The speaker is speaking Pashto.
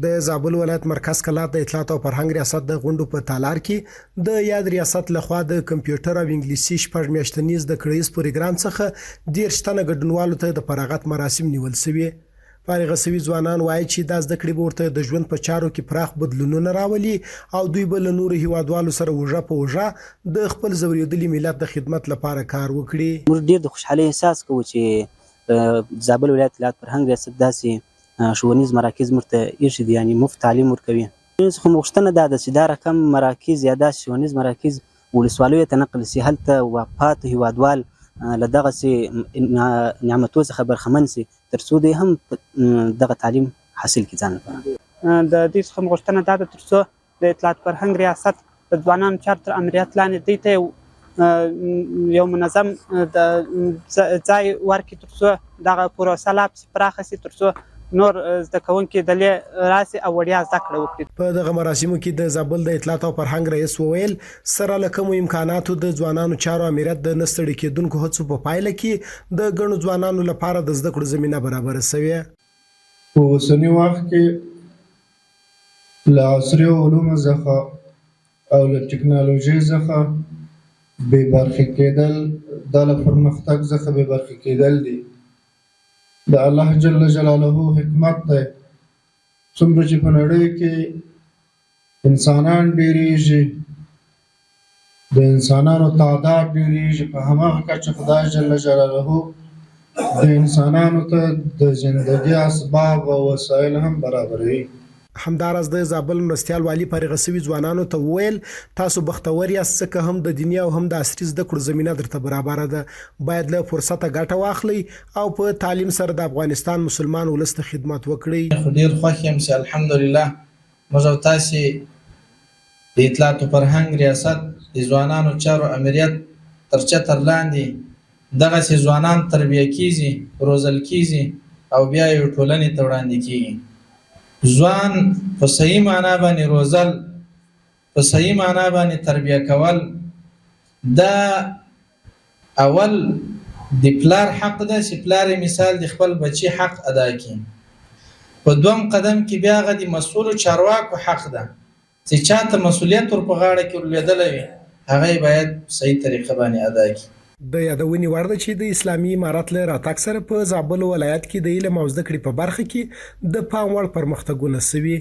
د زابل ولایت مرکز کلات د اطلاعات او فرهنګ ریاست د غونډو په تالار کې د یاد ریاست لخوا د کمپیوټر او انګلیسي شپږ میاشتنیز د کړیز پروګرام څخه 10 تنه ګډونوالو ته د فراغت مراسم نیول شوي. فارغ شوي ځوانان وایي چې دا زده کړې به ورته د ژوند په چارو کې پراخ بدلونونه راولي او دوی به له نورو هیوادوالو سره وژه په وژه د خپل ځورېدلي ملت د خدمت لپاره کار وکړي. موږ ډېر د خوشحالۍ احساس کوو چې زابل ولایت اطلاعات فرهنګ ریاست داسې ښوونیز مراکز موږ ته ایښي دي، یعنې مفت تعلیم ورکوي. څخه غوښتنه دا ده چې دا رقم مراکز یا داسې ښوونیز مراکز ولسوالیو ته نقل شي، هلته واپاتو هیوادوال له دغسې نعمتو څخه برخمن شي تر څو دوی هم دغه تعلیم حاصل کړي ځان لپاره. د دې څخه غوښتنه دا ده تر څو د اطلاعات فرهنګ ریاست د ځوانانو چارو تر امریت لاندې دوی ته یو منظم ځای ورکړي تر څو دغه پروسه لا پسې پراخه شي، تر څو نور زده کوونکي دلې راسي او وړیا زده کړه وکړي. په دغه مراسمو کې د زابل د اطلاعات او فرهنګ رئیس وویل سره له کومو امکاناتو د ځوانانو چارو امریت د نه ستړي کېدونکو هڅو په پایله کې د ګڼو ځوانانو لپاره د زده کړو زمینه برابره شوې. په اوسني وخت کې له عصري علومو څخه او له ټکنالوژۍ څخه بې برخې کېدل دا له پرمختګ څخه بې برخې کېدل دي. د الله جل جلاله حکمت دی، څومره چې په نړۍ کې انسانان ډېرېږي، د انسانانو تعداد ډېرېږي، په هماغه کچه خدای جل جلاله د انسانانو ته د زندګۍ اسباب او وسایل هم برابروي. همداراز د زابل مرستیال والي فارغ شوي ځوانانو ته وویل تاسو بختور یاست ځکه هم د دیني او هم د عصري زده کړو زمینه درته برابره ده، باید له فرصته ګټه واخلئ او په تعلیم سره د افغانستان مسلمان ولس ته خدمت وکړئ. خو ډېر خوښ یم چې الحمدلله موږ او تاسې د اطلاعات فرهنګ ریاست د ځوانانو چارو امریت تر چتر لاندې دغسې ځوانان تربیه کیږي، روزل کیږي او بیا یې ټولنې ته وړاندې کیږي. ځوان په صحیح معنا باندې روزل، په صحیح معنا باندې تربیه کول دا اول د پلار حق ده چې پلار مثال د خپل بچي حق ادا کړي. په دوم قدم کې بیا هغه د مسؤلو چارواکو حق ده چې چاته مسؤلیت ور په غاړه کې ورلوېدلی وي هغه باید صحیح طریقه باندې ادا کړي. د یادونې وړ ده چې د اسلامي امارت له راتګ سره په زابل ولایت کې د علم او زده کړې په برخه کې د پام وړ پرمختګونه شوي.